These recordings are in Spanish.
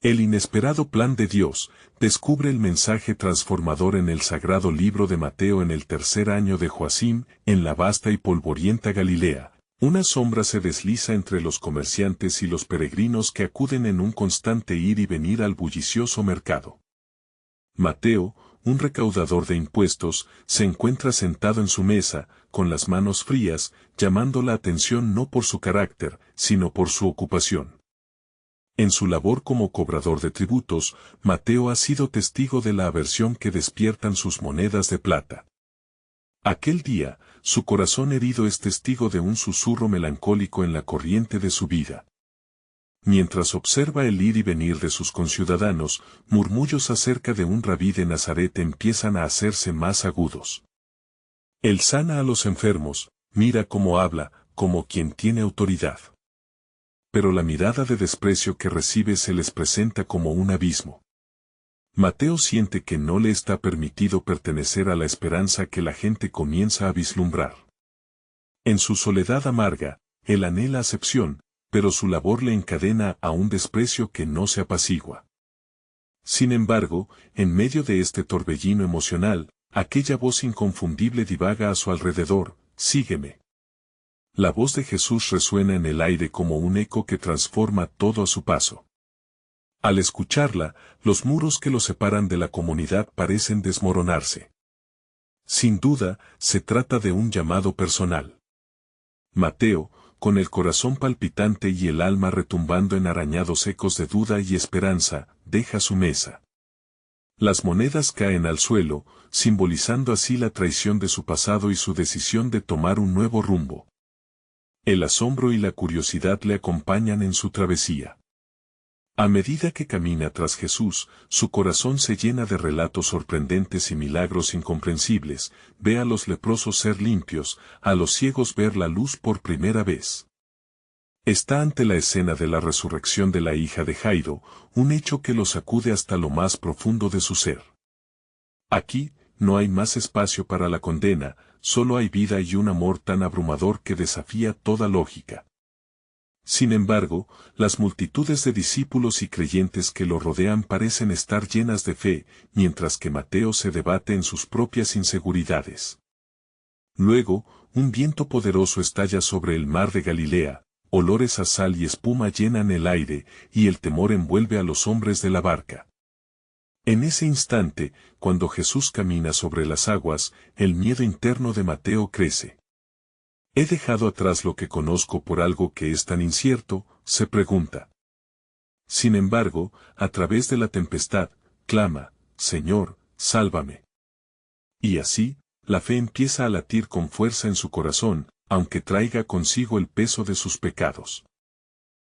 El inesperado plan de Dios descubre el mensaje transformador en el sagrado libro de Mateo en el tercer año de Joacim, en la vasta y polvorienta Galilea. Una sombra se desliza entre los comerciantes y los peregrinos que acuden en un constante ir y venir al bullicioso mercado. Mateo, un recaudador de impuestos, se encuentra sentado en su mesa, con las manos frías, llamando la atención no por su carácter, sino por su ocupación. En su labor como cobrador de tributos, Mateo ha sido testigo de la aversión que despiertan sus monedas de plata. Aquel día, su corazón herido es testigo de un susurro melancólico en la corriente de su vida. Mientras observa el ir y venir de sus conciudadanos, murmullos acerca de un rabí de Nazaret empiezan a hacerse más agudos. Él sana a los enfermos, mira cómo habla, como quien tiene autoridad. Pero la mirada de desprecio que recibe se les presenta como un abismo. Mateo siente que no le está permitido pertenecer a la esperanza que la gente comienza a vislumbrar. En su soledad amarga, él anhela acepción, pero su labor le encadena a un desprecio que no se apacigua. Sin embargo, en medio de este torbellino emocional, aquella voz inconfundible divaga a su alrededor: sígueme. La voz de Jesús resuena en el aire como un eco que transforma todo a su paso. Al escucharla, los muros que lo separan de la comunidad parecen desmoronarse. Sin duda, se trata de un llamado personal. Mateo, con el corazón palpitante y el alma retumbando en arañados ecos de duda y esperanza, deja su mesa. Las monedas caen al suelo, simbolizando así la traición de su pasado y su decisión de tomar un nuevo rumbo. El asombro y la curiosidad le acompañan en su travesía. A medida que camina tras Jesús, su corazón se llena de relatos sorprendentes y milagros incomprensibles. Ve a los leprosos ser limpios, a los ciegos ver la luz por primera vez. Está ante la escena de la resurrección de la hija de Jairo, un hecho que lo sacude hasta lo más profundo de su ser. Aquí, no hay más espacio para la condena, solo hay vida y un amor tan abrumador que desafía toda lógica. Sin embargo, las multitudes de discípulos y creyentes que lo rodean parecen estar llenas de fe, mientras que Mateo se debate en sus propias inseguridades. Luego, un viento poderoso estalla sobre el mar de Galilea, olores a sal y espuma llenan el aire, y el temor envuelve a los hombres de la barca. En ese instante, cuando Jesús camina sobre las aguas, el miedo interno de Mateo crece. ¿He dejado atrás lo que conozco por algo que es tan incierto?, se pregunta. Sin embargo, a través de la tempestad, clama: Señor, sálvame. Y así, la fe empieza a latir con fuerza en su corazón, aunque traiga consigo el peso de sus pecados.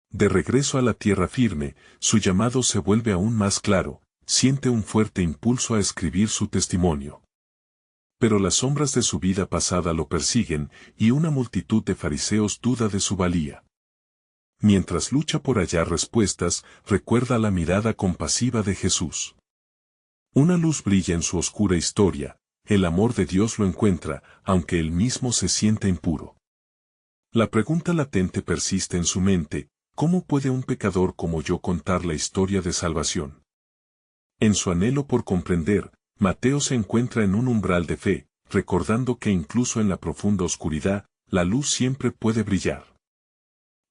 De regreso a la tierra firme, su llamado se vuelve aún más claro, siente un fuerte impulso a escribir su testimonio. Pero las sombras de su vida pasada lo persiguen, y una multitud de fariseos duda de su valía. Mientras lucha por hallar respuestas, recuerda la mirada compasiva de Jesús. Una luz brilla en su oscura historia, el amor de Dios lo encuentra, aunque él mismo se sienta impuro. La pregunta latente persiste en su mente: ¿cómo puede un pecador como yo contar la historia de salvación? En su anhelo por comprender, Mateo se encuentra en un umbral de fe, recordando que incluso en la profunda oscuridad, la luz siempre puede brillar.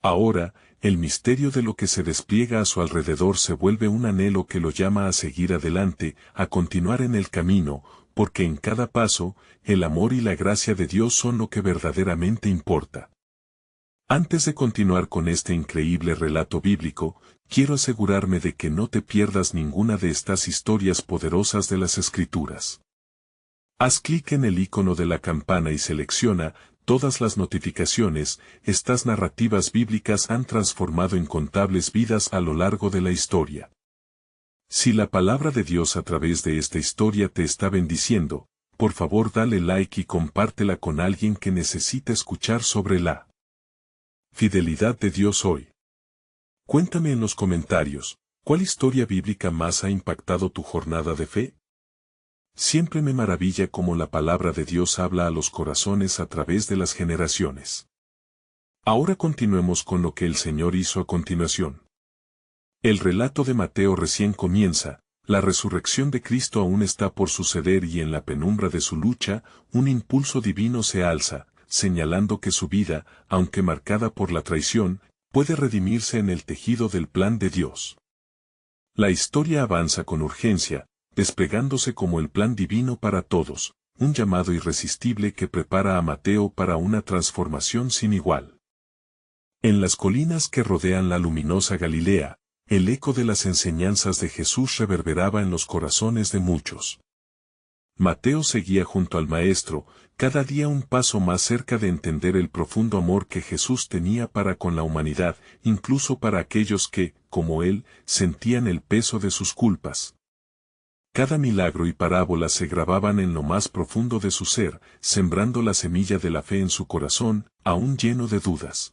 Ahora, el misterio de lo que se despliega a su alrededor se vuelve un anhelo que lo llama a seguir adelante, a continuar en el camino, porque en cada paso, el amor y la gracia de Dios son lo que verdaderamente importa. Antes de continuar con este increíble relato bíblico, quiero asegurarme de que no te pierdas ninguna de estas historias poderosas de las Escrituras. Haz clic en el icono de la campana y selecciona todas las notificaciones. Estas narrativas bíblicas han transformado incontables vidas a lo largo de la historia. Si la palabra de Dios a través de esta historia te está bendiciendo, por favor dale like y compártela con alguien que necesita escuchar sobre la fidelidad de Dios hoy. Cuéntame en los comentarios, ¿cuál historia bíblica más ha impactado tu jornada de fe? Siempre me maravilla cómo la palabra de Dios habla a los corazones a través de las generaciones. Ahora continuemos con lo que el Señor hizo a continuación. El relato de Mateo recién comienza, la resurrección de Cristo aún está por suceder y en la penumbra de su lucha, un impulso divino se alza, señalando que su vida, aunque marcada por la traición, puede redimirse en el tejido del plan de Dios. La historia avanza con urgencia, desplegándose como el plan divino para todos, un llamado irresistible que prepara a Mateo para una transformación sin igual. En las colinas que rodean la luminosa Galilea, el eco de las enseñanzas de Jesús reverberaba en los corazones de muchos. Mateo seguía junto al Maestro, cada día un paso más cerca de entender el profundo amor que Jesús tenía para con la humanidad, incluso para aquellos que, como él, sentían el peso de sus culpas. Cada milagro y parábola se grababan en lo más profundo de su ser, sembrando la semilla de la fe en su corazón, aún lleno de dudas.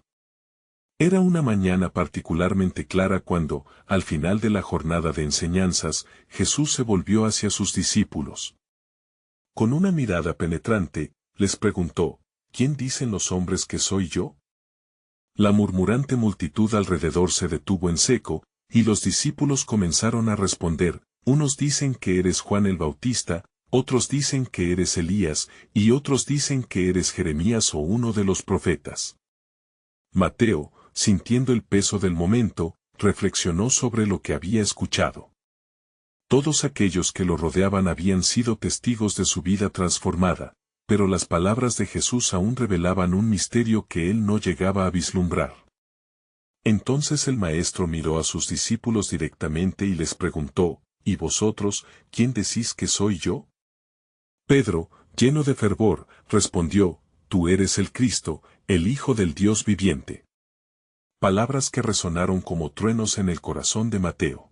Era una mañana particularmente clara cuando, al final de la jornada de enseñanzas, Jesús se volvió hacia sus discípulos. Con una mirada penetrante, les preguntó, ¿quién dicen los hombres que soy yo? La murmurante multitud alrededor se detuvo en seco, y los discípulos comenzaron a responder, unos dicen que eres Juan el Bautista, otros dicen que eres Elías, y otros dicen que eres Jeremías o uno de los profetas. Mateo, sintiendo el peso del momento, reflexionó sobre lo que había escuchado. Todos aquellos que lo rodeaban habían sido testigos de su vida transformada, pero las palabras de Jesús aún revelaban un misterio que él no llegaba a vislumbrar. Entonces el Maestro miró a sus discípulos directamente y les preguntó, ¿y vosotros, quién decís que soy yo? Pedro, lleno de fervor, respondió, tú eres el Cristo, el Hijo del Dios viviente. Palabras que resonaron como truenos en el corazón de Mateo.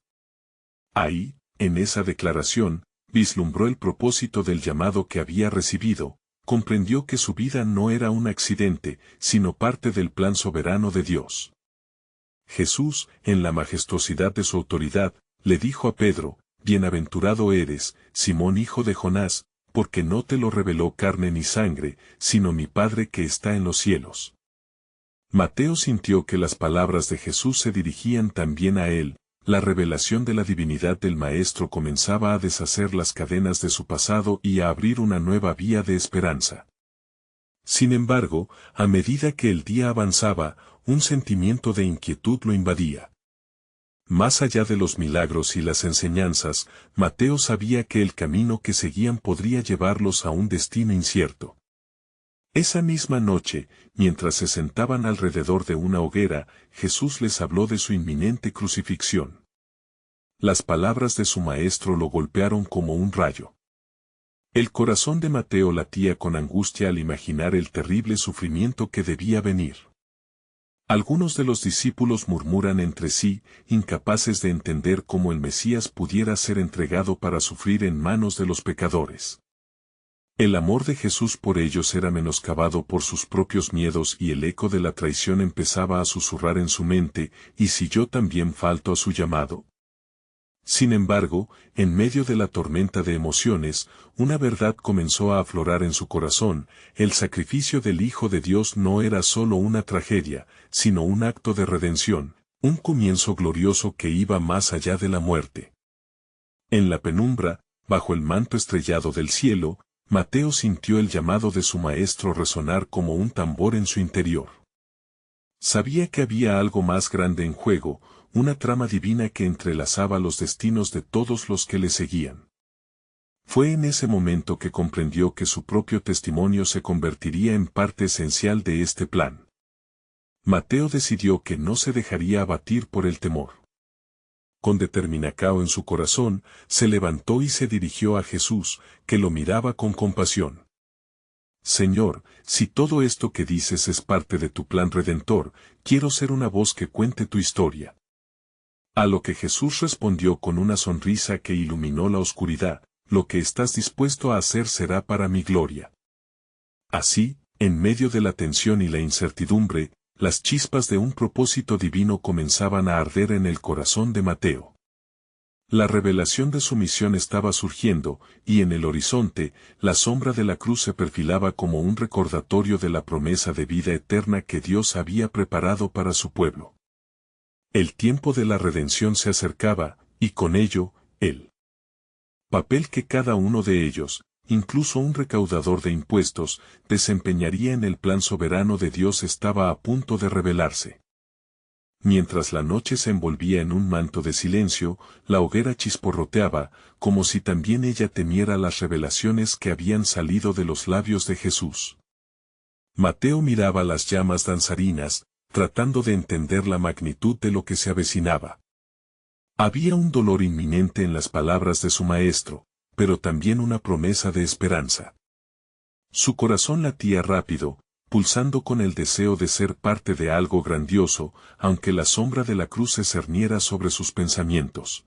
Ahí, en esa declaración, vislumbró el propósito del llamado que había recibido, comprendió que su vida no era un accidente, sino parte del plan soberano de Dios. Jesús, en la majestuosidad de su autoridad, le dijo a Pedro, bienaventurado eres, Simón hijo de Jonás, porque no te lo reveló carne ni sangre, sino mi Padre que está en los cielos. Mateo sintió que las palabras de Jesús se dirigían también a él, la revelación de la divinidad del Maestro comenzaba a deshacer las cadenas de su pasado y a abrir una nueva vía de esperanza. Sin embargo, a medida que el día avanzaba, un sentimiento de inquietud lo invadía. Más allá de los milagros y las enseñanzas, Mateo sabía que el camino que seguían podría llevarlos a un destino incierto. Esa misma noche, mientras se sentaban alrededor de una hoguera, Jesús les habló de su inminente crucifixión. Las palabras de su Maestro lo golpearon como un rayo. El corazón de Mateo latía con angustia al imaginar el terrible sufrimiento que debía venir. Algunos de los discípulos murmuran entre sí, incapaces de entender cómo el Mesías pudiera ser entregado para sufrir en manos de los pecadores. El amor de Jesús por ellos era menoscabado por sus propios miedos y el eco de la traición empezaba a susurrar en su mente, ¿y si yo también falto a su llamado? Sin embargo, en medio de la tormenta de emociones, una verdad comenzó a aflorar en su corazón, el sacrificio del Hijo de Dios no era solo una tragedia, sino un acto de redención, un comienzo glorioso que iba más allá de la muerte. En la penumbra, bajo el manto estrellado del cielo, Mateo sintió el llamado de su Maestro resonar como un tambor en su interior. Sabía que había algo más grande en juego, una trama divina que entrelazaba los destinos de todos los que le seguían. Fue en ese momento que comprendió que su propio testimonio se convertiría en parte esencial de este plan. Mateo decidió que no se dejaría abatir por el temor. Con determinación en su corazón, se levantó y se dirigió a Jesús, que lo miraba con compasión. Señor, si todo esto que dices es parte de tu plan redentor, quiero ser una voz que cuente tu historia. A lo que Jesús respondió con una sonrisa que iluminó la oscuridad, lo que estás dispuesto a hacer será para mi gloria. Así, en medio de la tensión y la incertidumbre, las chispas de un propósito divino comenzaban a arder en el corazón de Mateo. La revelación de su misión estaba surgiendo, y en el horizonte, la sombra de la cruz se perfilaba como un recordatorio de la promesa de vida eterna que Dios había preparado para su pueblo. El tiempo de la redención se acercaba, y con ello, el papel que cada uno de ellos, incluso un recaudador de impuestos, desempeñaría en el plan soberano de Dios estaba a punto de revelarse. Mientras la noche se envolvía en un manto de silencio, la hoguera chisporroteaba, como si también ella temiera las revelaciones que habían salido de los labios de Jesús. Mateo miraba las llamas danzarinas, tratando de entender la magnitud de lo que se avecinaba. Había un dolor inminente en las palabras de su maestro, pero también una promesa de esperanza. Su corazón latía rápido, pulsando con el deseo de ser parte de algo grandioso, aunque la sombra de la cruz se cerniera sobre sus pensamientos.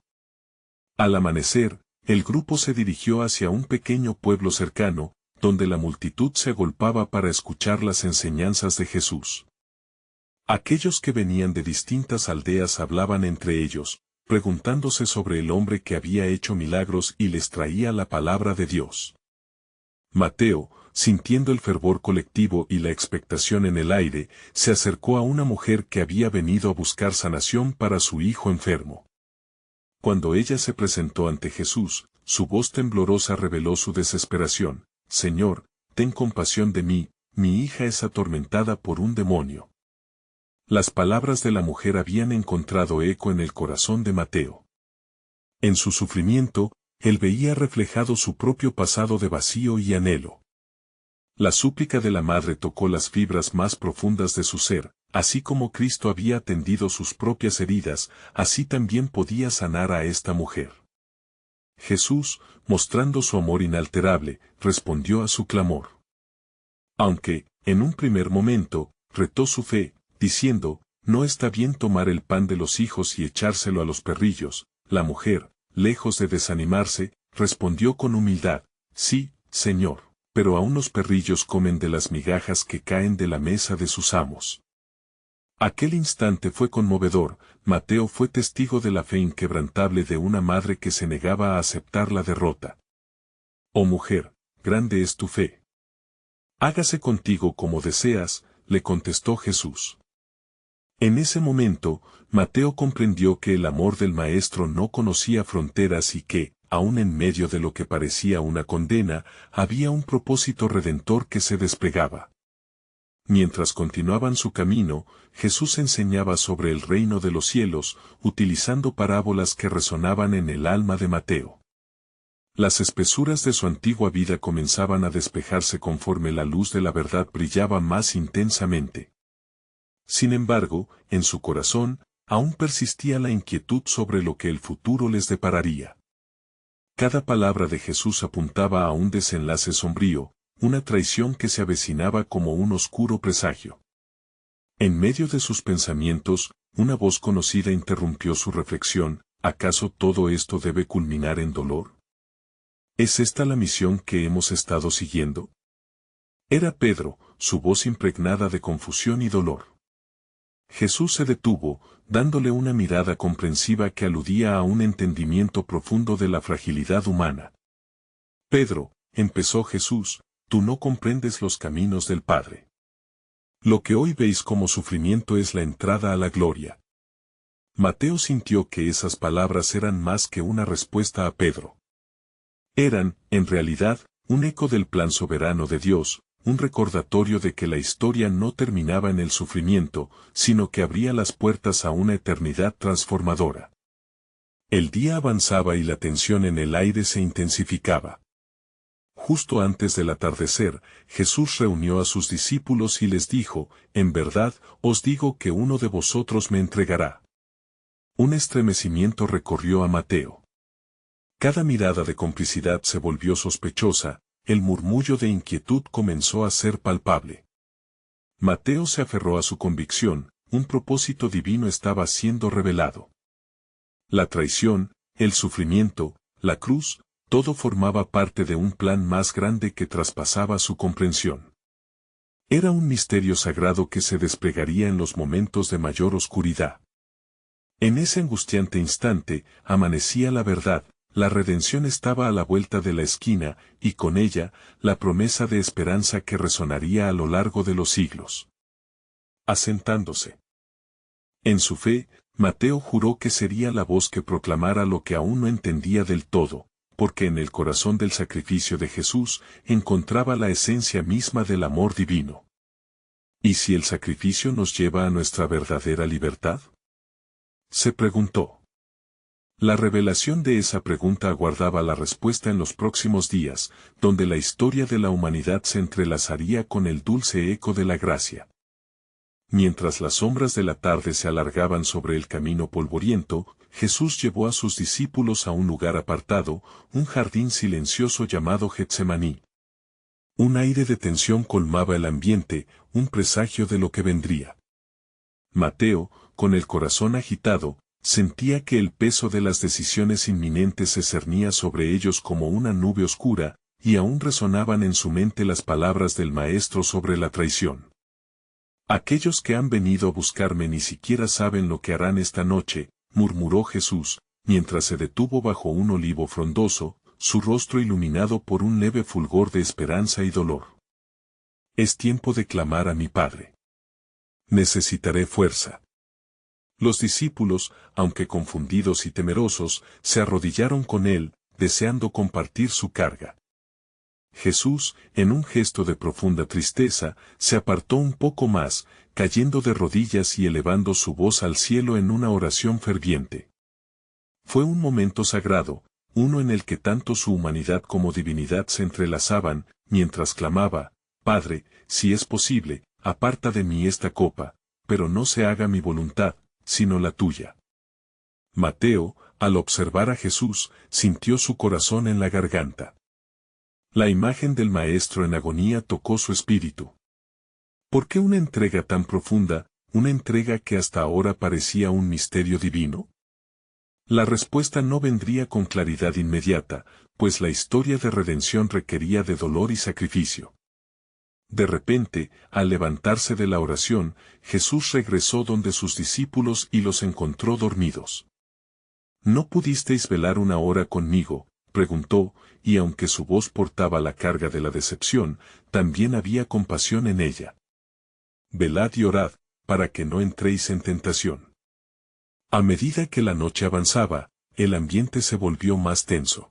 Al amanecer, el grupo se dirigió hacia un pequeño pueblo cercano, donde la multitud se agolpaba para escuchar las enseñanzas de Jesús. Aquellos que venían de distintas aldeas hablaban entre ellos, preguntándose sobre el hombre que había hecho milagros y les traía la palabra de Dios. Mateo, sintiendo el fervor colectivo y la expectación en el aire, se acercó a una mujer que había venido a buscar sanación para su hijo enfermo. Cuando ella se presentó ante Jesús, su voz temblorosa reveló su desesperación: «Señor, ten compasión de mí, mi hija es atormentada por un demonio». Las palabras de la mujer habían encontrado eco en el corazón de Mateo. En su sufrimiento, él veía reflejado su propio pasado de vacío y anhelo. La súplica de la madre tocó las fibras más profundas de su ser, así como Cristo había atendido sus propias heridas, así también podía sanar a esta mujer. Jesús, mostrando su amor inalterable, respondió a su clamor. Aunque, en un primer momento, retó su fe, diciendo: «No está bien tomar el pan de los hijos y echárselo a los perrillos», la mujer, lejos de desanimarse, respondió con humildad: «Sí, Señor, pero aún los perrillos comen de las migajas que caen de la mesa de sus amos». Aquel instante fue conmovedor. Mateo fue testigo de la fe inquebrantable de una madre que se negaba a aceptar la derrota. «Oh mujer, grande es tu fe. Hágase contigo como deseas», le contestó Jesús. En ese momento, Mateo comprendió que el amor del Maestro no conocía fronteras y que, aun en medio de lo que parecía una condena, había un propósito redentor que se desplegaba. Mientras continuaban su camino, Jesús enseñaba sobre el reino de los cielos, utilizando parábolas que resonaban en el alma de Mateo. Las espesuras de su antigua vida comenzaban a despejarse conforme la luz de la verdad brillaba más intensamente. Sin embargo, en su corazón, aún persistía la inquietud sobre lo que el futuro les depararía. Cada palabra de Jesús apuntaba a un desenlace sombrío, una traición que se avecinaba como un oscuro presagio. En medio de sus pensamientos, una voz conocida interrumpió su reflexión: ¿acaso todo esto debe culminar en dolor? ¿Es esta la misión que hemos estado siguiendo? Era Pedro, su voz impregnada de confusión y dolor. Jesús se detuvo, dándole una mirada comprensiva que aludía a un entendimiento profundo de la fragilidad humana. «Pedro», empezó Jesús, «tú no comprendes los caminos del Padre. Lo que hoy veis como sufrimiento es la entrada a la gloria». Mateo sintió que esas palabras eran más que una respuesta a Pedro. Eran, en realidad, un eco del plan soberano de Dios, un recordatorio de que la historia no terminaba en el sufrimiento, sino que abría las puertas a una eternidad transformadora. El día avanzaba y la tensión en el aire se intensificaba. Justo antes del atardecer, Jesús reunió a sus discípulos y les dijo: «En verdad, os digo que uno de vosotros me entregará». Un estremecimiento recorrió a Mateo. Cada mirada de complicidad se volvió sospechosa, el murmullo de inquietud comenzó a ser palpable. Mateo se aferró a su convicción: un propósito divino estaba siendo revelado. La traición, el sufrimiento, la cruz, todo formaba parte de un plan más grande que traspasaba su comprensión. Era un misterio sagrado que se desplegaría en los momentos de mayor oscuridad. En ese angustiante instante, amanecía la verdad. La redención estaba a la vuelta de la esquina, y con ella, la promesa de esperanza que resonaría a lo largo de los siglos. Asentándose en su fe, Mateo juró que sería la voz que proclamara lo que aún no entendía del todo, porque en el corazón del sacrificio de Jesús encontraba la esencia misma del amor divino. ¿Y si el sacrificio nos lleva a nuestra verdadera libertad?, se preguntó. La revelación de esa pregunta aguardaba la respuesta en los próximos días, donde la historia de la humanidad se entrelazaría con el dulce eco de la gracia. Mientras las sombras de la tarde se alargaban sobre el camino polvoriento, Jesús llevó a sus discípulos a un lugar apartado, un jardín silencioso llamado Getsemaní. Un aire de tensión colmaba el ambiente, un presagio de lo que vendría. Mateo, con el corazón agitado, sentía que el peso de las decisiones inminentes se cernía sobre ellos como una nube oscura, y aún resonaban en su mente las palabras del Maestro sobre la traición. Aquellos que han venido a buscarme ni siquiera saben lo que harán esta noche, murmuró Jesús, mientras se detuvo bajo un olivo frondoso, su rostro iluminado por un leve fulgor de esperanza y dolor. Es tiempo de clamar a mi Padre. Necesitaré fuerza. Los discípulos, aunque confundidos y temerosos, se arrodillaron con él, deseando compartir su carga. Jesús, en un gesto de profunda tristeza, se apartó un poco más, cayendo de rodillas y elevando su voz al cielo en una oración ferviente. Fue un momento sagrado, uno en el que tanto su humanidad como divinidad se entrelazaban, mientras clamaba: Padre, si es posible, aparta de mí esta copa, pero no se haga mi voluntad, sino la tuya. Mateo, al observar a Jesús, sintió su corazón en la garganta. La imagen del Maestro en agonía tocó su espíritu. ¿Por qué una entrega tan profunda, una entrega que hasta ahora parecía un misterio divino? La respuesta no vendría con claridad inmediata, pues la historia de redención requería de dolor y sacrificio. De repente, al levantarse de la oración, Jesús regresó donde sus discípulos y los encontró dormidos. ¿No pudisteis velar una hora conmigo?, preguntó, y aunque su voz portaba la carga de la decepción, también había compasión en ella. Velad y orad, para que no entréis en tentación. A medida que la noche avanzaba, el ambiente se volvió más tenso.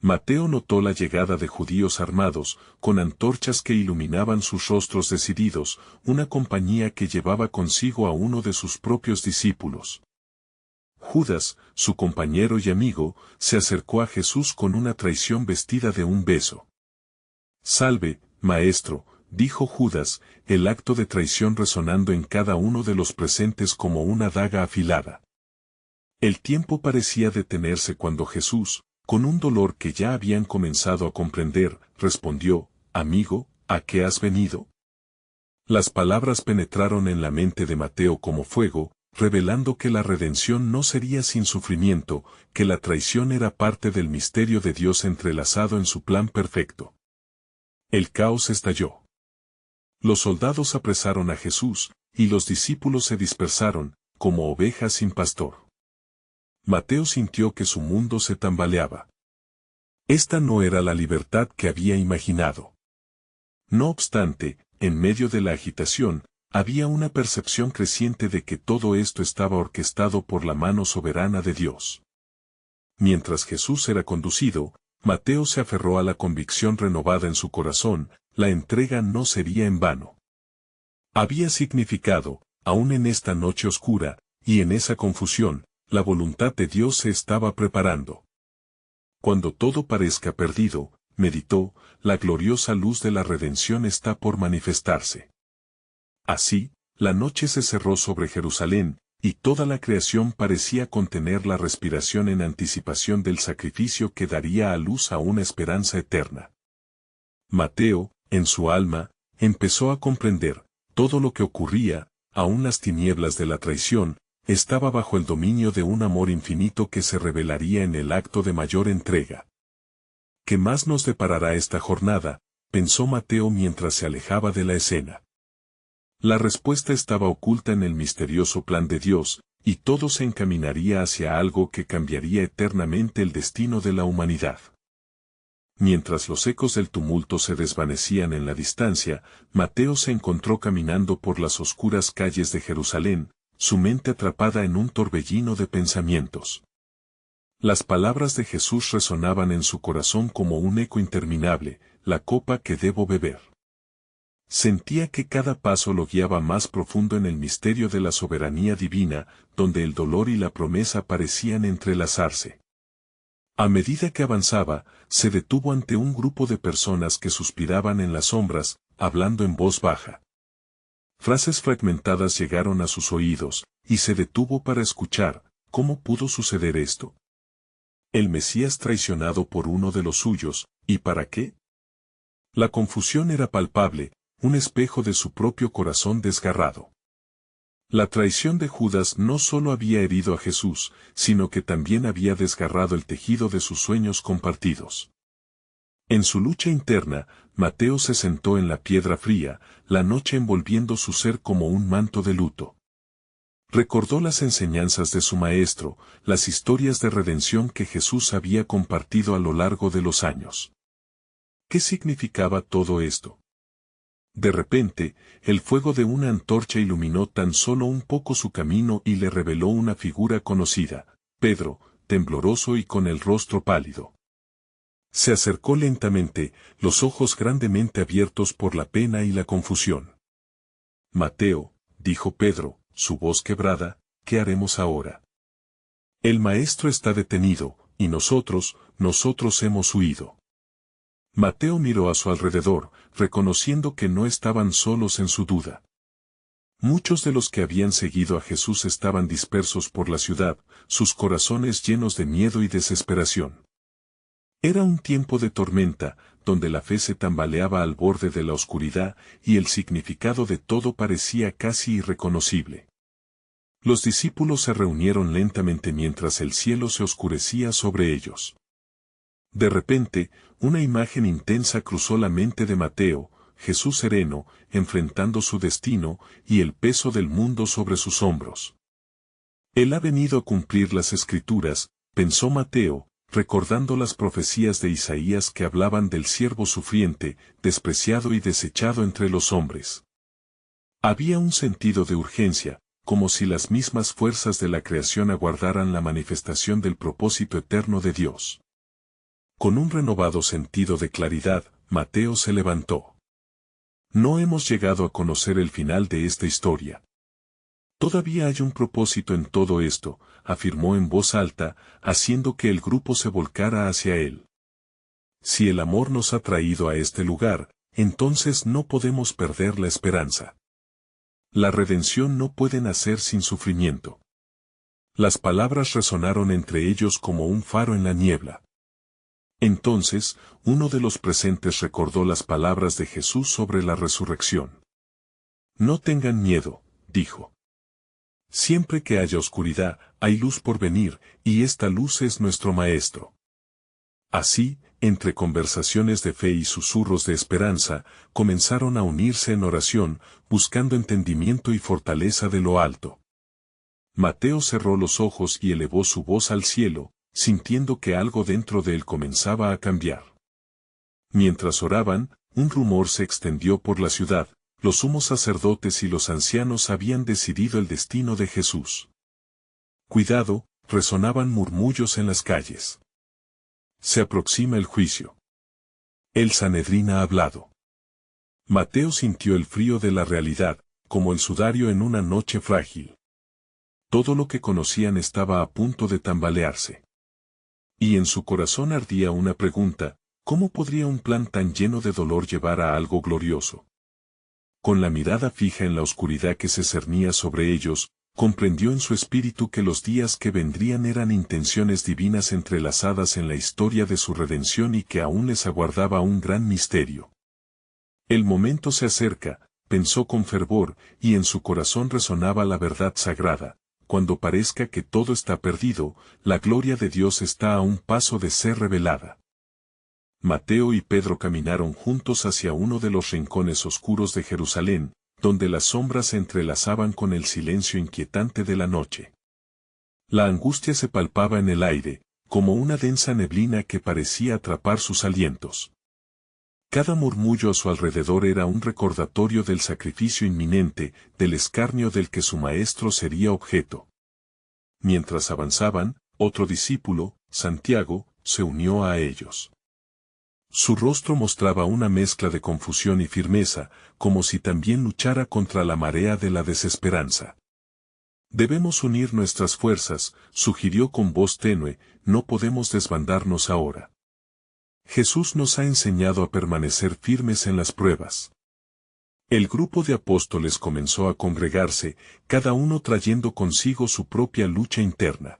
Mateo notó la llegada de judíos armados, con antorchas que iluminaban sus rostros decididos, una compañía que llevaba consigo a uno de sus propios discípulos. Judas, su compañero y amigo, se acercó a Jesús con una traición vestida de un beso. Salve, Maestro, dijo Judas, el acto de traición resonando en cada uno de los presentes como una daga afilada. El tiempo parecía detenerse cuando Jesús, con un dolor que ya habían comenzado a comprender, respondió: Amigo, ¿a qué has venido? Las palabras penetraron en la mente de Mateo como fuego, revelando que la redención no sería sin sufrimiento, que la traición era parte del misterio de Dios entrelazado en su plan perfecto. El caos estalló. Los soldados apresaron a Jesús, y los discípulos se dispersaron, como ovejas sin pastor. Mateo sintió que su mundo se tambaleaba. Esta no era la libertad que había imaginado. No obstante, en medio de la agitación, había una percepción creciente de que todo esto estaba orquestado por la mano soberana de Dios. Mientras Jesús era conducido, Mateo se aferró a la convicción renovada en su corazón: la entrega no sería en vano. Había significado, aún en esta noche oscura, y en esa confusión, la voluntad de Dios se estaba preparando. Cuando todo parezca perdido, meditó, la gloriosa luz de la redención está por manifestarse. Así, la noche se cerró sobre Jerusalén, y toda la creación parecía contener la respiración en anticipación del sacrificio que daría a luz a una esperanza eterna. Mateo, en su alma, empezó a comprender: todo lo que ocurría, aun las tinieblas de la traición, estaba bajo el dominio de un amor infinito que se revelaría en el acto de mayor entrega. ¿Qué más nos deparará esta jornada?, pensó Mateo mientras se alejaba de la escena. La respuesta estaba oculta en el misterioso plan de Dios, y todo se encaminaría hacia algo que cambiaría eternamente el destino de la humanidad. Mientras los ecos del tumulto se desvanecían en la distancia, Mateo se encontró caminando por las oscuras calles de Jerusalén, su mente atrapada en un torbellino de pensamientos. Las palabras de Jesús resonaban en su corazón como un eco interminable: la copa que debo beber. Sentía que cada paso lo guiaba más profundo en el misterio de la soberanía divina, donde el dolor y la promesa parecían entrelazarse. A medida que avanzaba, se detuvo ante un grupo de personas que suspiraban en las sombras, hablando en voz baja. Frases fragmentadas llegaron a sus oídos, y se detuvo para escuchar. ¿Cómo pudo suceder esto? El Mesías traicionado por uno de los suyos, ¿y para qué? La confusión era palpable, un espejo de su propio corazón desgarrado. La traición de Judas no solo había herido a Jesús, sino que también había desgarrado el tejido de sus sueños compartidos. En su lucha interna, Mateo se sentó en la piedra fría, la noche envolviendo su ser como un manto de luto. Recordó las enseñanzas de su maestro, las historias de redención que Jesús había compartido a lo largo de los años. ¿Qué significaba todo esto? De repente, el fuego de una antorcha iluminó tan solo un poco su camino y le reveló una figura conocida: Pedro, tembloroso y con el rostro pálido. Se acercó lentamente, los ojos grandemente abiertos por la pena y la confusión. Mateo, dijo Pedro, su voz quebrada, ¿qué haremos ahora? El maestro está detenido, y nosotros hemos huido. Mateo miró a su alrededor, reconociendo que no estaban solos en su duda. Muchos de los que habían seguido a Jesús estaban dispersos por la ciudad, sus corazones llenos de miedo y desesperación. Era un tiempo de tormenta, donde la fe se tambaleaba al borde de la oscuridad, y el significado de todo parecía casi irreconocible. Los discípulos se reunieron lentamente mientras el cielo se oscurecía sobre ellos. De repente, una imagen intensa cruzó la mente de Mateo: Jesús sereno, enfrentando su destino y el peso del mundo sobre sus hombros. Él ha venido a cumplir las Escrituras, pensó Mateo, recordando las profecías de Isaías que hablaban del siervo sufriente, despreciado y desechado entre los hombres. Había un sentido de urgencia, como si las mismas fuerzas de la creación aguardaran la manifestación del propósito eterno de Dios. Con un renovado sentido de claridad, Mateo se levantó. No hemos llegado a conocer el final de esta historia. Todavía hay un propósito en todo esto, afirmó en voz alta, haciendo que el grupo se volcara hacia él. Si el amor nos ha traído a este lugar, entonces no podemos perder la esperanza. La redención no puede nacer sin sufrimiento. Las palabras resonaron entre ellos como un faro en la niebla. Entonces, uno de los presentes recordó las palabras de Jesús sobre la resurrección. No tengan miedo, dijo. Siempre que haya oscuridad, hay luz por venir, y esta luz es nuestro Maestro. Así, entre conversaciones de fe y susurros de esperanza, comenzaron a unirse en oración, buscando entendimiento y fortaleza de lo alto. Mateo cerró los ojos y elevó su voz al cielo, sintiendo que algo dentro de él comenzaba a cambiar. Mientras oraban, un rumor se extendió por la ciudad: los sumos sacerdotes y los ancianos habían decidido el destino de Jesús. Cuidado, resonaban murmullos en las calles. Se aproxima el juicio. El Sanedrín ha hablado. Mateo sintió el frío de la realidad, como el sudario en una noche frágil. Todo lo que conocían estaba a punto de tambalearse. Y en su corazón ardía una pregunta: ¿cómo podría un plan tan lleno de dolor llevar a algo glorioso? Con la mirada fija en la oscuridad que se cernía sobre ellos, comprendió en su espíritu que los días que vendrían eran intenciones divinas entrelazadas en la historia de su redención y que aún les aguardaba un gran misterio. El momento se acerca, pensó con fervor, y en su corazón resonaba la verdad sagrada: cuando parezca que todo está perdido, la gloria de Dios está a un paso de ser revelada. Mateo y Pedro caminaron juntos hacia uno de los rincones oscuros de Jerusalén, donde las sombras se entrelazaban con el silencio inquietante de la noche. La angustia se palpaba en el aire, como una densa neblina que parecía atrapar sus alientos. Cada murmullo a su alrededor era un recordatorio del sacrificio inminente, del escarnio del que su maestro sería objeto. Mientras avanzaban, otro discípulo, Santiago, se unió a ellos. Su rostro mostraba una mezcla de confusión y firmeza, como si también luchara contra la marea de la desesperanza. Debemos unir nuestras fuerzas, sugirió con voz tenue, no podemos desbandarnos ahora. Jesús nos ha enseñado a permanecer firmes en las pruebas. El grupo de apóstoles comenzó a congregarse, cada uno trayendo consigo su propia lucha interna.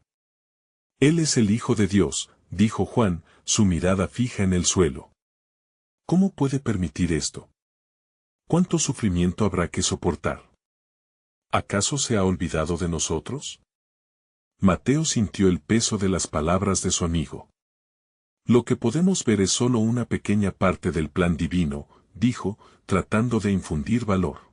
Él es el Hijo de Dios, dijo Juan, su mirada fija en el suelo. ¿Cómo puede permitir esto? ¿Cuánto sufrimiento habrá que soportar? ¿Acaso se ha olvidado de nosotros? Mateo sintió el peso de las palabras de su amigo. Lo que podemos ver es solo una pequeña parte del plan divino, dijo, tratando de infundir valor.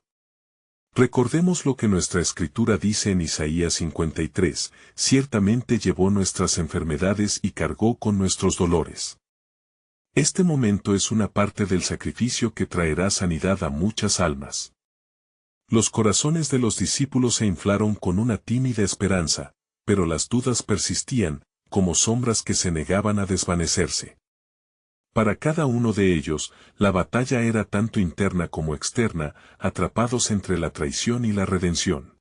Recordemos lo que nuestra escritura dice en Isaías 53, ciertamente llevó nuestras enfermedades y cargó con nuestros dolores. Este momento es una parte del sacrificio que traerá sanidad a muchas almas. Los corazones de los discípulos se inflaron con una tímida esperanza, pero las dudas persistían, como sombras que se negaban a desvanecerse. Para cada uno de ellos, la batalla era tanto interna como externa, atrapados entre la traición y la redención.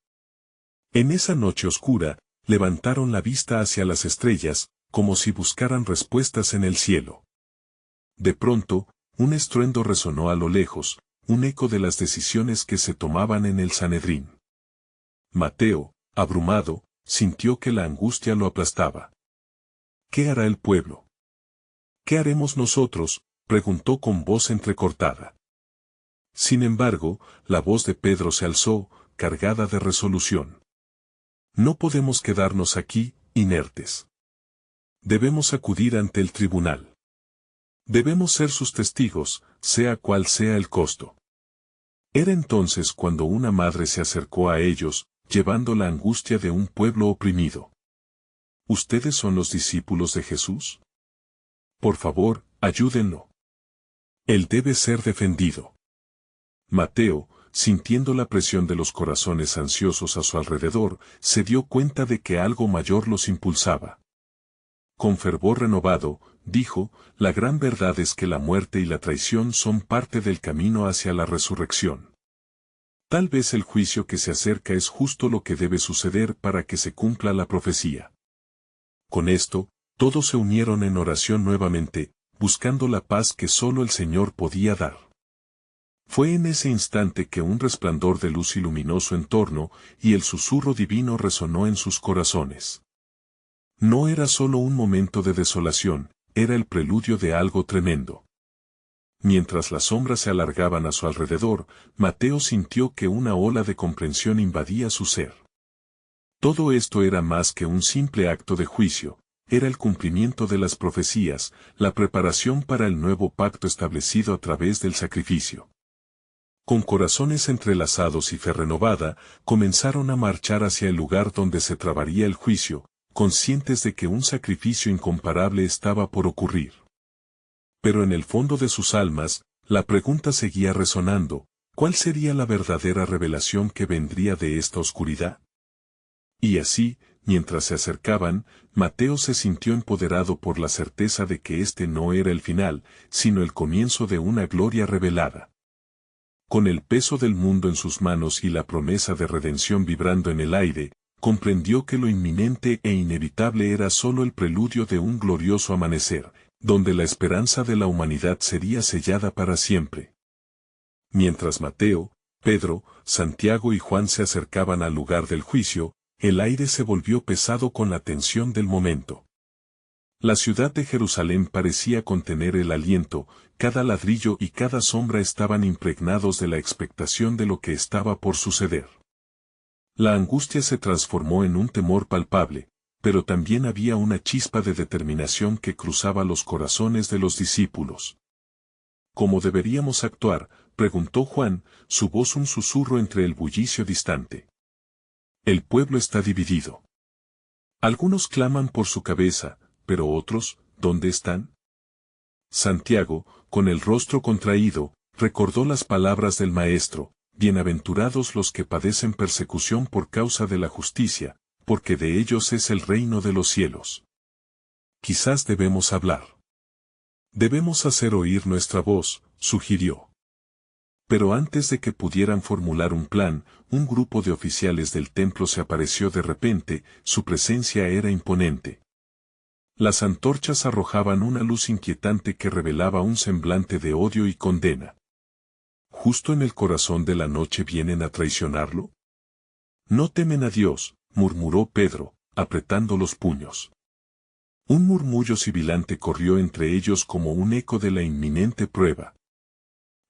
En esa noche oscura, levantaron la vista hacia las estrellas, como si buscaran respuestas en el cielo. De pronto, un estruendo resonó a lo lejos, un eco de las decisiones que se tomaban en el Sanedrín. Mateo, abrumado, sintió que la angustia lo aplastaba. ¿Qué hará el pueblo? ¿Qué haremos nosotros?, preguntó con voz entrecortada. Sin embargo, la voz de Pedro se alzó, cargada de resolución. No podemos quedarnos aquí, inertes. Debemos acudir ante el tribunal. Debemos ser sus testigos, sea cual sea el costo. Era entonces cuando una madre se acercó a ellos, llevando la angustia de un pueblo oprimido. ¿Ustedes son los discípulos de Jesús? Por favor, ayúdenlo. Él debe ser defendido. Mateo, sintiendo la presión de los corazones ansiosos a su alrededor, se dio cuenta de que algo mayor los impulsaba. Con fervor renovado, dijo, la gran verdad es que la muerte y la traición son parte del camino hacia la resurrección. Tal vez el juicio que se acerca es justo lo que debe suceder para que se cumpla la profecía. Con esto, todos se unieron en oración nuevamente, buscando la paz que solo el Señor podía dar. Fue en ese instante que un resplandor de luz iluminó su entorno, y el susurro divino resonó en sus corazones. No era solo un momento de desolación, era el preludio de algo tremendo. Mientras las sombras se alargaban a su alrededor, Mateo sintió que una ola de comprensión invadía su ser. Todo esto era más que un simple acto de juicio. Era el cumplimiento de las profecías, la preparación para el nuevo pacto establecido a través del sacrificio. Con corazones entrelazados y fe renovada, comenzaron a marchar hacia el lugar donde se trabaría el juicio, conscientes de que un sacrificio incomparable estaba por ocurrir. Pero en el fondo de sus almas, la pregunta seguía resonando, ¿cuál sería la verdadera revelación que vendría de esta oscuridad? Y así, mientras se acercaban, Mateo se sintió empoderado por la certeza de que este no era el final, sino el comienzo de una gloria revelada. Con el peso del mundo en sus manos y la promesa de redención vibrando en el aire, comprendió que lo inminente e inevitable era solo el preludio de un glorioso amanecer, donde la esperanza de la humanidad sería sellada para siempre. Mientras Mateo, Pedro, Santiago y Juan se acercaban al lugar del juicio, el aire se volvió pesado con la tensión del momento. La ciudad de Jerusalén parecía contener el aliento, cada ladrillo y cada sombra estaban impregnados de la expectación de lo que estaba por suceder. La angustia se transformó en un temor palpable, pero también había una chispa de determinación que cruzaba los corazones de los discípulos. ¿Cómo deberíamos actuar?, preguntó Juan, su voz un susurro entre el bullicio distante. El pueblo está dividido. Algunos claman por su cabeza, pero otros, ¿dónde están? Santiago, con el rostro contraído, recordó las palabras del Maestro: bienaventurados los que padecen persecución por causa de la justicia, porque de ellos es el reino de los cielos. Quizás debemos hablar. Debemos hacer oír nuestra voz, sugirió. Pero antes de que pudieran formular un plan, un grupo de oficiales del templo se apareció de repente. Su presencia era imponente. Las antorchas arrojaban una luz inquietante que revelaba un semblante de odio y condena. ¿Justo en el corazón de la noche vienen a traicionarlo? No temen a Dios, murmuró Pedro, apretando los puños. Un murmullo sibilante corrió entre ellos como un eco de la inminente prueba.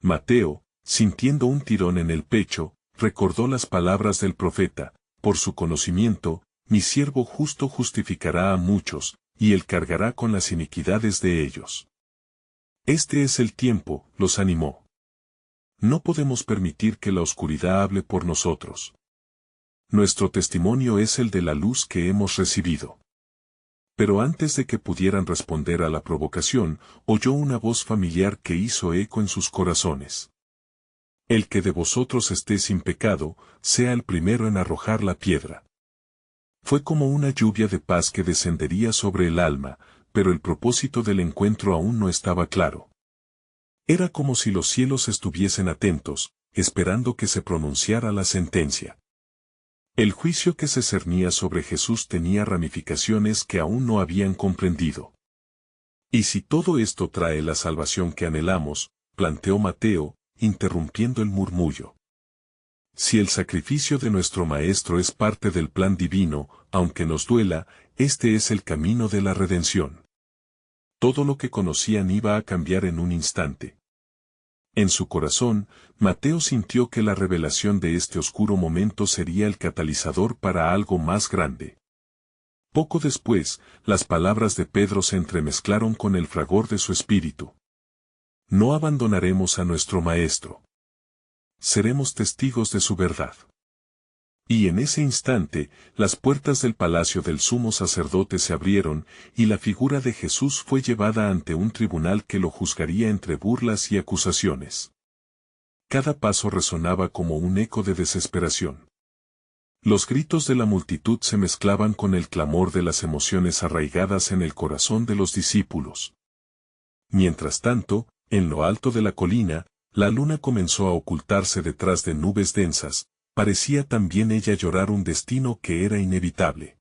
Mateo, sintiendo un tirón en el pecho, recordó las palabras del profeta: por su conocimiento, mi siervo justo justificará a muchos, y él cargará con las iniquidades de ellos. Este es el tiempo, los animó. No podemos permitir que la oscuridad hable por nosotros. Nuestro testimonio es el de la luz que hemos recibido. Pero antes de que pudieran responder a la provocación, oyó una voz familiar que hizo eco en sus corazones. El que de vosotros esté sin pecado, sea el primero en arrojar la piedra. Fue como una lluvia de paz que descendería sobre el alma, pero el propósito del encuentro aún no estaba claro. Era como si los cielos estuviesen atentos, esperando que se pronunciara la sentencia. El juicio que se cernía sobre Jesús tenía ramificaciones que aún no habían comprendido. ¿Y si todo esto trae la salvación que anhelamos?, planteó Mateo, interrumpiendo el murmullo. Si el sacrificio de nuestro Maestro es parte del plan divino, aunque nos duela, este es el camino de la redención. Todo lo que conocían iba a cambiar en un instante. En su corazón, Mateo sintió que la revelación de este oscuro momento sería el catalizador para algo más grande. Poco después, las palabras de Pedro se entremezclaron con el fragor de su espíritu. No abandonaremos a nuestro Maestro. Seremos testigos de su verdad. Y en ese instante, las puertas del palacio del sumo sacerdote se abrieron, y la figura de Jesús fue llevada ante un tribunal que lo juzgaría entre burlas y acusaciones. Cada paso resonaba como un eco de desesperación. Los gritos de la multitud se mezclaban con el clamor de las emociones arraigadas en el corazón de los discípulos. Mientras tanto, en lo alto de la colina, la luna comenzó a ocultarse detrás de nubes densas. Parecía también ella llorar un destino que era inevitable.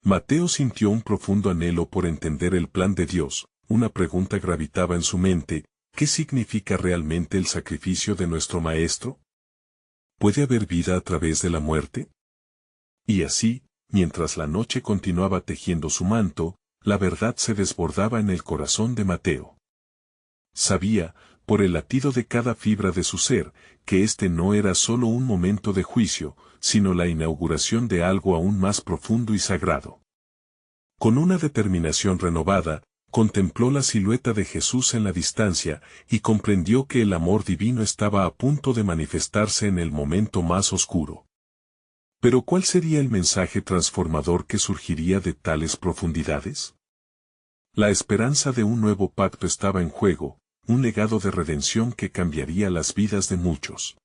Mateo sintió un profundo anhelo por entender el plan de Dios. Una pregunta gravitaba en su mente: ¿qué significa realmente el sacrificio de nuestro Maestro? ¿Puede haber vida a través de la muerte? Y así, mientras la noche continuaba tejiendo su manto, la verdad se desbordaba en el corazón de Mateo. Sabía, por el latido de cada fibra de su ser, que este no era solo un momento de juicio, sino la inauguración de algo aún más profundo y sagrado. Con una determinación renovada, contempló la silueta de Jesús en la distancia, y comprendió que el amor divino estaba a punto de manifestarse en el momento más oscuro. Pero ¿cuál sería el mensaje transformador que surgiría de tales profundidades? La esperanza de un nuevo pacto estaba en juego, un legado de redención que cambiaría las vidas de muchos.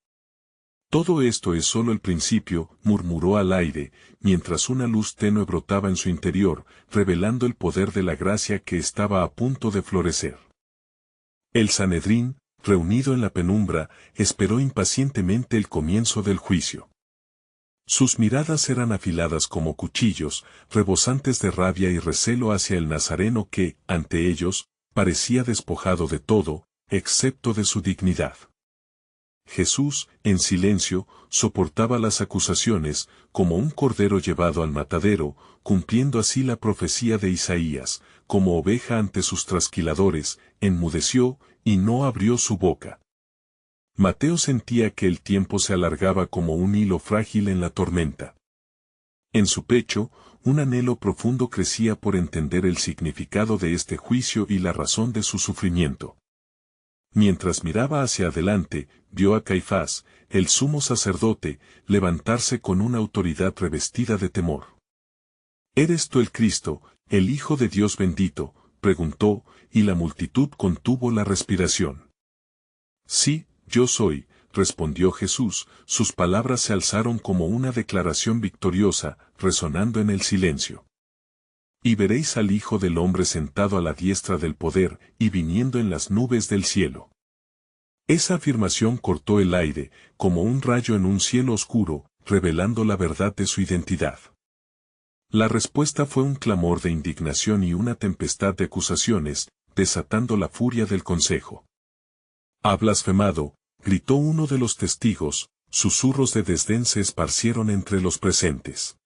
Todo esto es solo el principio, murmuró al aire, mientras una luz tenue brotaba en su interior, revelando el poder de la gracia que estaba a punto de florecer. El Sanedrín, reunido en la penumbra, esperó impacientemente el comienzo del juicio. Sus miradas eran afiladas como cuchillos, rebosantes de rabia y recelo hacia el Nazareno que, ante ellos, parecía despojado de todo, excepto de su dignidad. Jesús, en silencio, soportaba las acusaciones, como un cordero llevado al matadero, cumpliendo así la profecía de Isaías: como oveja ante sus trasquiladores, enmudeció, y no abrió su boca. Mateo sentía que el tiempo se alargaba como un hilo frágil en la tormenta. En su pecho, un anhelo profundo crecía por entender el significado de este juicio y la razón de su sufrimiento. Mientras miraba hacia adelante, vio a Caifás, el sumo sacerdote, levantarse con una autoridad revestida de temor. «¿Eres tú el Cristo, el Hijo de Dios bendito?», preguntó, y la multitud contuvo la respiración. Sí, yo soy, respondió Jesús, sus palabras se alzaron como una declaración victoriosa, resonando en el silencio. Y veréis al Hijo del Hombre sentado a la diestra del poder, y viniendo en las nubes del cielo. Esa afirmación cortó el aire, como un rayo en un cielo oscuro, revelando la verdad de su identidad. La respuesta fue un clamor de indignación y una tempestad de acusaciones, desatando la furia del consejo. «Ha blasfemado», gritó uno de los testigos, susurros de desdén se esparcieron entre los presentes.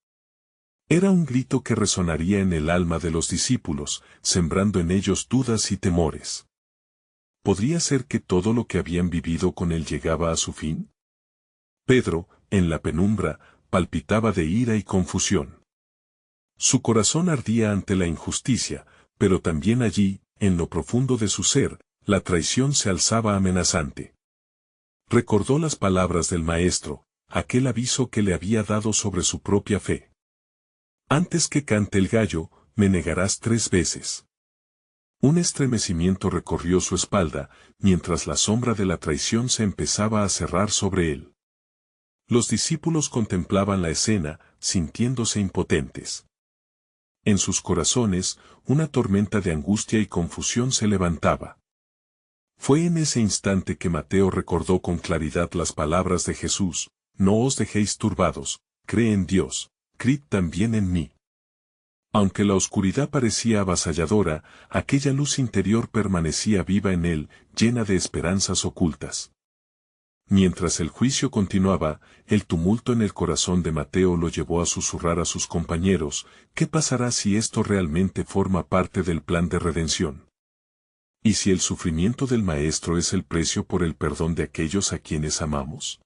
Era un grito que resonaría en el alma de los discípulos, sembrando en ellos dudas y temores. ¿Podría ser que todo lo que habían vivido con él llegaba a su fin? Pedro, en la penumbra, palpitaba de ira y confusión. Su corazón ardía ante la injusticia, pero también allí, en lo profundo de su ser, la traición se alzaba amenazante. Recordó las palabras del Maestro, aquel aviso que le había dado sobre su propia fe. Antes que cante el gallo, me negarás 3 veces. Un estremecimiento recorrió su espalda, mientras la sombra de la traición se empezaba a cerrar sobre él. Los discípulos contemplaban la escena, sintiéndose impotentes. En sus corazones, una tormenta de angustia y confusión se levantaba. Fue en ese instante que Mateo recordó con claridad las palabras de Jesús: «No os dejéis turbados, cree en Dios, creed también en mí». Aunque la oscuridad parecía avasalladora, aquella luz interior permanecía viva en él, llena de esperanzas ocultas. Mientras el juicio continuaba, el tumulto en el corazón de Mateo lo llevó a susurrar a sus compañeros: ¿qué pasará si esto realmente forma parte del plan de redención? ¿Y si el sufrimiento del Maestro es el precio por el perdón de aquellos a quienes amamos?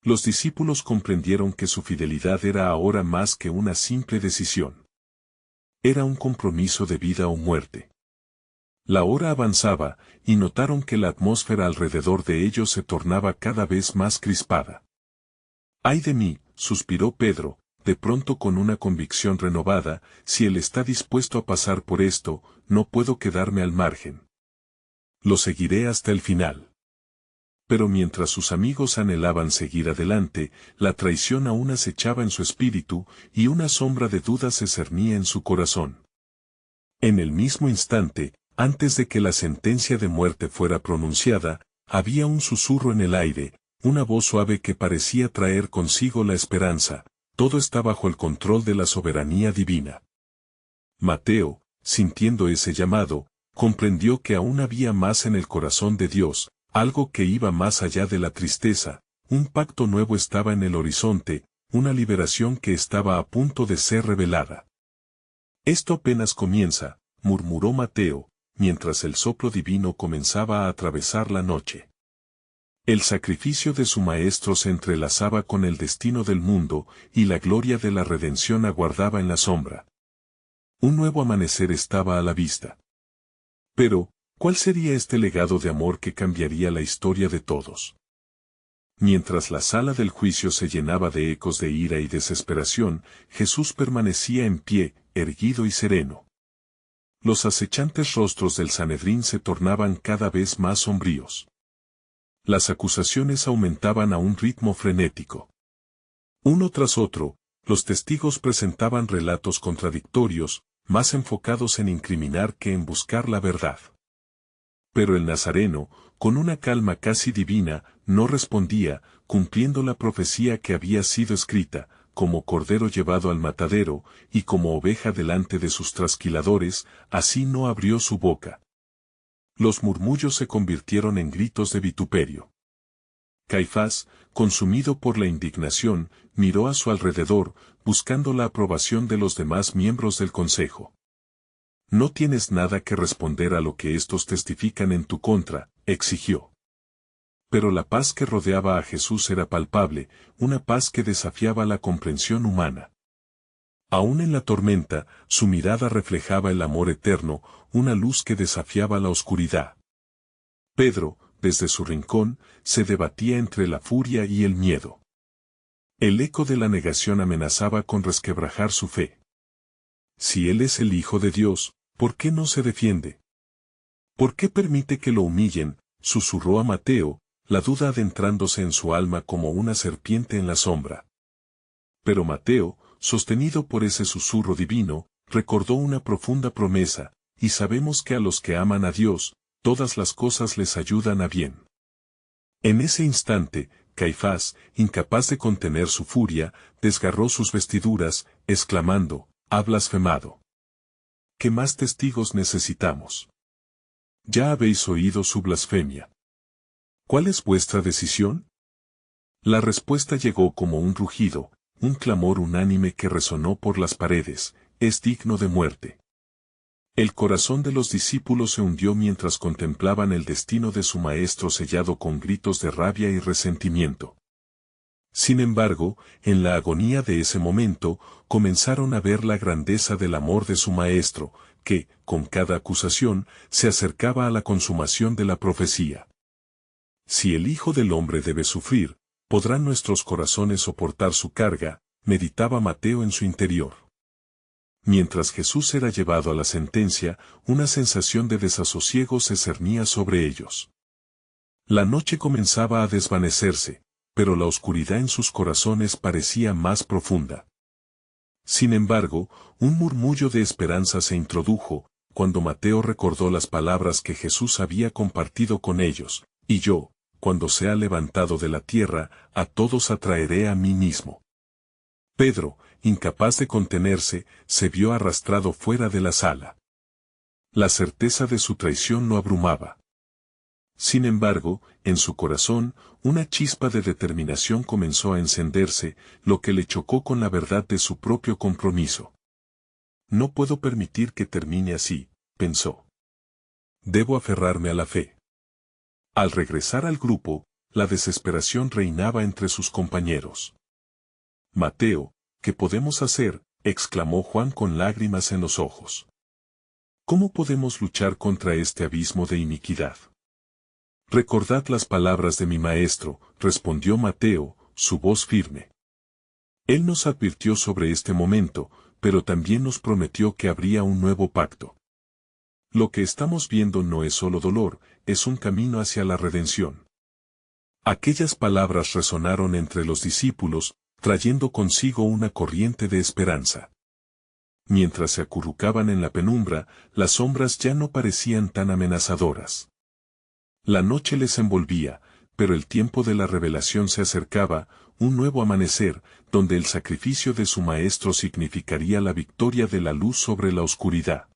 Los discípulos comprendieron que su fidelidad era ahora más que una simple decisión. Era un compromiso de vida o muerte. La hora avanzaba, y notaron que la atmósfera alrededor de ellos se tornaba cada vez más crispada. «Ay de mí», suspiró Pedro, de pronto con una convicción renovada, «si él está dispuesto a pasar por esto, no puedo quedarme al margen. Lo seguiré hasta el final». Pero mientras sus amigos anhelaban seguir adelante, la traición aún acechaba en su espíritu, y una sombra de duda se cernía en su corazón. En el mismo instante, antes de que la sentencia de muerte fuera pronunciada, había un susurro en el aire, una voz suave que parecía traer consigo la esperanza: todo está bajo el control de la soberanía divina. Mateo, sintiendo ese llamado, comprendió que aún había más en el corazón de Dios, algo que iba más allá de la tristeza. Un pacto nuevo estaba en el horizonte, una liberación que estaba a punto de ser revelada. «Esto apenas comienza», murmuró Mateo, mientras el soplo divino comenzaba a atravesar la noche. El sacrificio de su Maestro se entrelazaba con el destino del mundo, y la gloria de la redención aguardaba en la sombra. Un nuevo amanecer estaba a la vista. Pero, ¿cuál sería este legado de amor que cambiaría la historia de todos? Mientras la sala del juicio se llenaba de ecos de ira y desesperación, Jesús permanecía en pie, erguido y sereno. Los acechantes rostros del Sanedrín se tornaban cada vez más sombríos. Las acusaciones aumentaban a un ritmo frenético. Uno tras otro, los testigos presentaban relatos contradictorios, más enfocados en incriminar que en buscar la verdad. Pero el Nazareno, con una calma casi divina, no respondía, cumpliendo la profecía que había sido escrita: como cordero llevado al matadero, y como oveja delante de sus trasquiladores, así no abrió su boca. Los murmullos se convirtieron en gritos de vituperio. Caifás, consumido por la indignación, miró a su alrededor, buscando la aprobación de los demás miembros del consejo. «No tienes nada que responder a lo que estos testifican en tu contra», exigió. Pero la paz que rodeaba a Jesús era palpable, una paz que desafiaba la comprensión humana. Aún en la tormenta, su mirada reflejaba el amor eterno, una luz que desafiaba la oscuridad. Pedro, desde su rincón, se debatía entre la furia y el miedo. El eco de la negación amenazaba con resquebrajar su fe. «Si él es el Hijo de Dios», ¿Por qué no se defiende? ¿Por qué permite que lo humillen? Susurró a Mateo, la duda adentrándose en su alma como una serpiente en la sombra. Pero Mateo, sostenido por ese susurro divino, recordó una profunda promesa, y sabemos que a los que aman a Dios, todas las cosas les ayudan a bien. En ese instante, Caifás, incapaz de contener su furia, desgarró sus vestiduras, exclamando, «Ha blasfemado. ¿Qué más testigos necesitamos? Ya habéis oído su blasfemia. ¿Cuál es vuestra decisión?» La respuesta llegó como un rugido, un clamor unánime que resonó por las paredes, «Es digno de muerte». El corazón de los discípulos se hundió mientras contemplaban el destino de su maestro sellado con gritos de rabia y resentimiento. Sin embargo, en la agonía de ese momento, comenzaron a ver la grandeza del amor de su maestro, que, con cada acusación, se acercaba a la consumación de la profecía. Si el Hijo del Hombre debe sufrir, ¿podrán nuestros corazones soportar su carga?, meditaba Mateo en su interior. Mientras Jesús era llevado a la sentencia, una sensación de desasosiego se cernía sobre ellos. La noche comenzaba a desvanecerse, pero la oscuridad en sus corazones parecía más profunda. Sin embargo, un murmullo de esperanza se introdujo, cuando Mateo recordó las palabras que Jesús había compartido con ellos, «Y yo, cuando sea levantado de la tierra, a todos atraeré a mí mismo». Pedro, incapaz de contenerse, se vio arrastrado fuera de la sala. La certeza de su traición lo abrumaba. Sin embargo, en su corazón, una chispa de determinación comenzó a encenderse, lo que le chocó con la verdad de su propio compromiso. «No puedo permitir que termine así», pensó. «Debo aferrarme a la fe». Al regresar al grupo, la desesperación reinaba entre sus compañeros. «Mateo, ¿qué podemos hacer?», exclamó Juan con lágrimas en los ojos. «¿Cómo podemos luchar contra este abismo de iniquidad?». «Recordad las palabras de mi maestro», respondió Mateo, su voz firme. Él nos advirtió sobre este momento, pero también nos prometió que habría un nuevo pacto. Lo que estamos viendo no es solo dolor, es un camino hacia la redención. Aquellas palabras resonaron entre los discípulos, trayendo consigo una corriente de esperanza. Mientras se acurrucaban en la penumbra, las sombras ya no parecían tan amenazadoras. La noche les envolvía, pero el tiempo de la revelación se acercaba, un nuevo amanecer, donde el sacrificio de su maestro significaría la victoria de la luz sobre la oscuridad.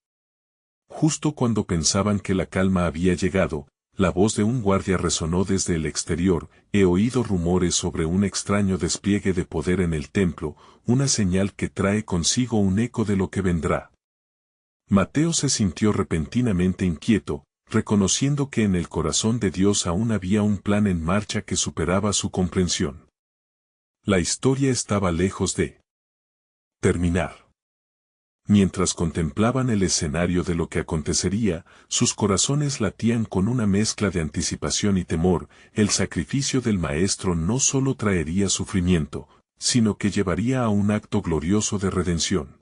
Justo cuando pensaban que la calma había llegado, la voz de un guardia resonó desde el exterior: «He oído rumores sobre un extraño despliegue de poder en el templo, una señal que trae consigo un eco de lo que vendrá». Mateo se sintió repentinamente inquieto, reconociendo que en el corazón de Dios aún había un plan en marcha que superaba su comprensión. La historia estaba lejos de terminar. Mientras contemplaban el escenario de lo que acontecería, sus corazones latían con una mezcla de anticipación y temor. El sacrificio del Maestro no solo traería sufrimiento, sino que llevaría a un acto glorioso de redención.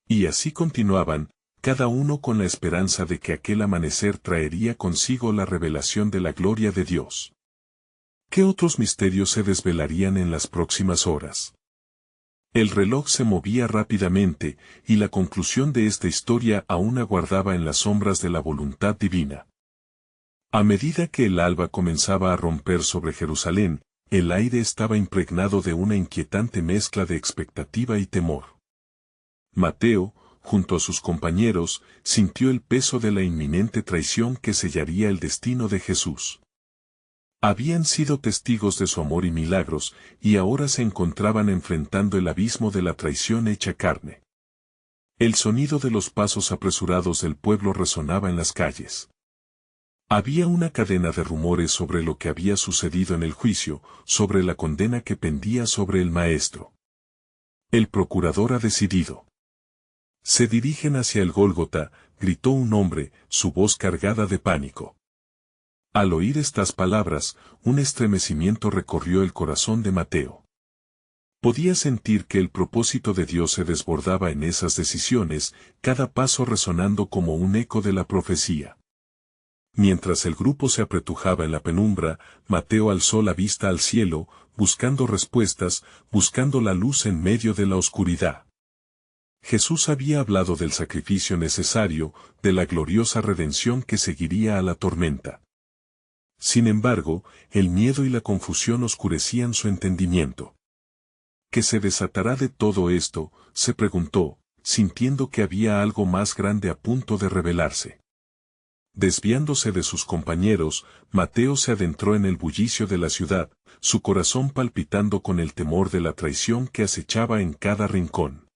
Y así continuaban, cada uno con la esperanza de que aquel amanecer traería consigo la revelación de la gloria de Dios. ¿Qué otros misterios se desvelarían en las próximas horas? El reloj se movía rápidamente, y la conclusión de esta historia aún aguardaba en las sombras de la voluntad divina. A medida que el alba comenzaba a romper sobre Jerusalén, el aire estaba impregnado de una inquietante mezcla de expectativa y temor. Mateo, junto a sus compañeros, sintió el peso de la inminente traición que sellaría el destino de Jesús. Habían sido testigos de su amor y milagros, y ahora se encontraban enfrentando el abismo de la traición hecha carne. El sonido de los pasos apresurados del pueblo resonaba en las calles. Había una cadena de rumores sobre lo que había sucedido en el juicio, sobre la condena que pendía sobre el maestro. El procurador ha decidido. Se dirigen hacia el Gólgota, gritó un hombre, su voz cargada de pánico. Al oír estas palabras, un estremecimiento recorrió el corazón de Mateo. Podía sentir que el propósito de Dios se desbordaba en esas decisiones, cada paso resonando como un eco de la profecía. Mientras el grupo se apretujaba en la penumbra, Mateo alzó la vista al cielo, buscando respuestas, buscando la luz en medio de la oscuridad. Jesús había hablado del sacrificio necesario, de la gloriosa redención que seguiría a la tormenta. Sin embargo, el miedo y la confusión oscurecían su entendimiento. ¿Qué se desatará de todo esto?, se preguntó, sintiendo que había algo más grande a punto de revelarse. Desviándose de sus compañeros, Mateo se adentró en el bullicio de la ciudad, su corazón palpitando con el temor de la traición que acechaba en cada rincón.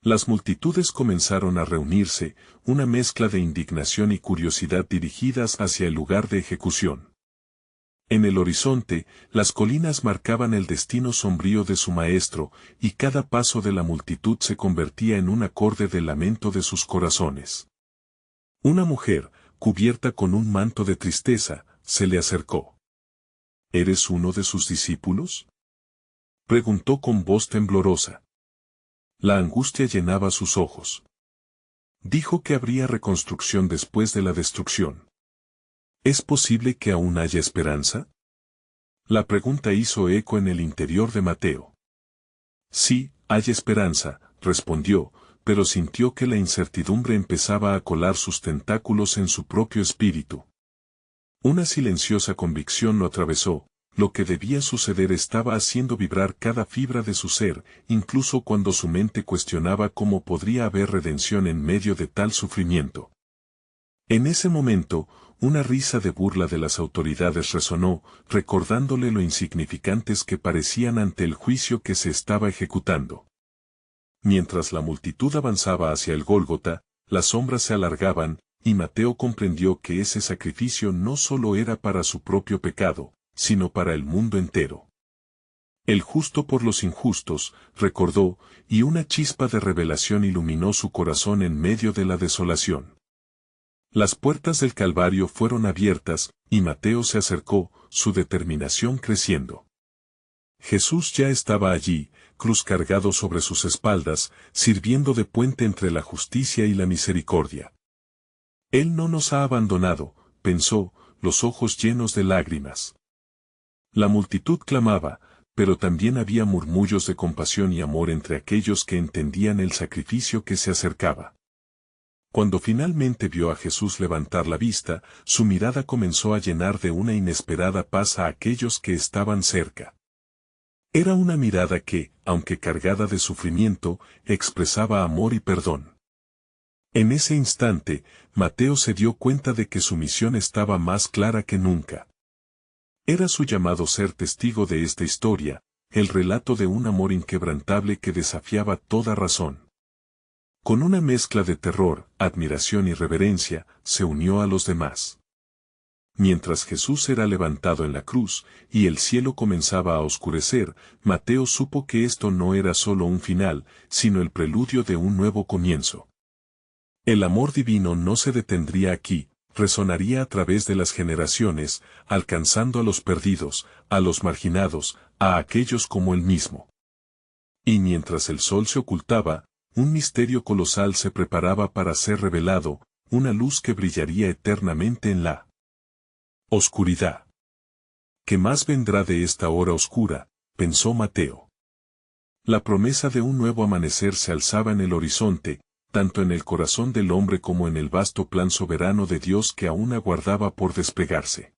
Las multitudes comenzaron a reunirse, una mezcla de indignación y curiosidad dirigidas hacia el lugar de ejecución. En el horizonte, las colinas marcaban el destino sombrío de su maestro, y cada paso de la multitud se convertía en un acorde de lamento de sus corazones. Una mujer, cubierta con un manto de tristeza, se le acercó. ¿Eres uno de sus discípulos?, preguntó con voz temblorosa. La angustia llenaba sus ojos. Dijo que habría reconstrucción después de la destrucción. ¿Es posible que aún haya esperanza?, la pregunta hizo eco en el interior de Mateo. Sí, hay esperanza, respondió, pero sintió que la incertidumbre empezaba a colar sus tentáculos en su propio espíritu. Una silenciosa convicción lo atravesó: lo que debía suceder estaba haciendo vibrar cada fibra de su ser, incluso cuando su mente cuestionaba cómo podría haber redención en medio de tal sufrimiento. En ese momento, una risa de burla de las autoridades resonó, recordándole lo insignificantes que parecían ante el juicio que se estaba ejecutando. Mientras la multitud avanzaba hacia el Gólgota, las sombras se alargaban, y Mateo comprendió que ese sacrificio no solo era para su propio pecado, sino para el mundo entero. El justo por los injustos, recordó, y una chispa de revelación iluminó su corazón en medio de la desolación. Las puertas del Calvario fueron abiertas, y Mateo se acercó, su determinación creciendo. Jesús ya estaba allí, cruz cargado sobre sus espaldas, sirviendo de puente entre la justicia y la misericordia. Él no nos ha abandonado, pensó, los ojos llenos de lágrimas. La multitud clamaba, pero también había murmullos de compasión y amor entre aquellos que entendían el sacrificio que se acercaba. Cuando finalmente vio a Jesús levantar la vista, su mirada comenzó a llenar de una inesperada paz a aquellos que estaban cerca. Era una mirada que, aunque cargada de sufrimiento, expresaba amor y perdón. En ese instante, Mateo se dio cuenta de que su misión estaba más clara que nunca. Era su llamado ser testigo de esta historia, el relato de un amor inquebrantable que desafiaba toda razón. Con una mezcla de terror, admiración y reverencia, se unió a los demás. Mientras Jesús era levantado en la cruz, y el cielo comenzaba a oscurecer, Mateo supo que esto no era solo un final, sino el preludio de un nuevo comienzo. El amor divino no se detendría aquí, resonaría a través de las generaciones, alcanzando a los perdidos, a los marginados, a aquellos como él mismo. Y mientras el sol se ocultaba, un misterio colosal se preparaba para ser revelado, una luz que brillaría eternamente en la oscuridad. ¿Qué más vendrá de esta hora oscura?, pensó Mateo. La promesa de un nuevo amanecer se alzaba en el horizonte, tanto en el corazón del hombre como en el vasto plan soberano de Dios que aún aguardaba por desplegarse.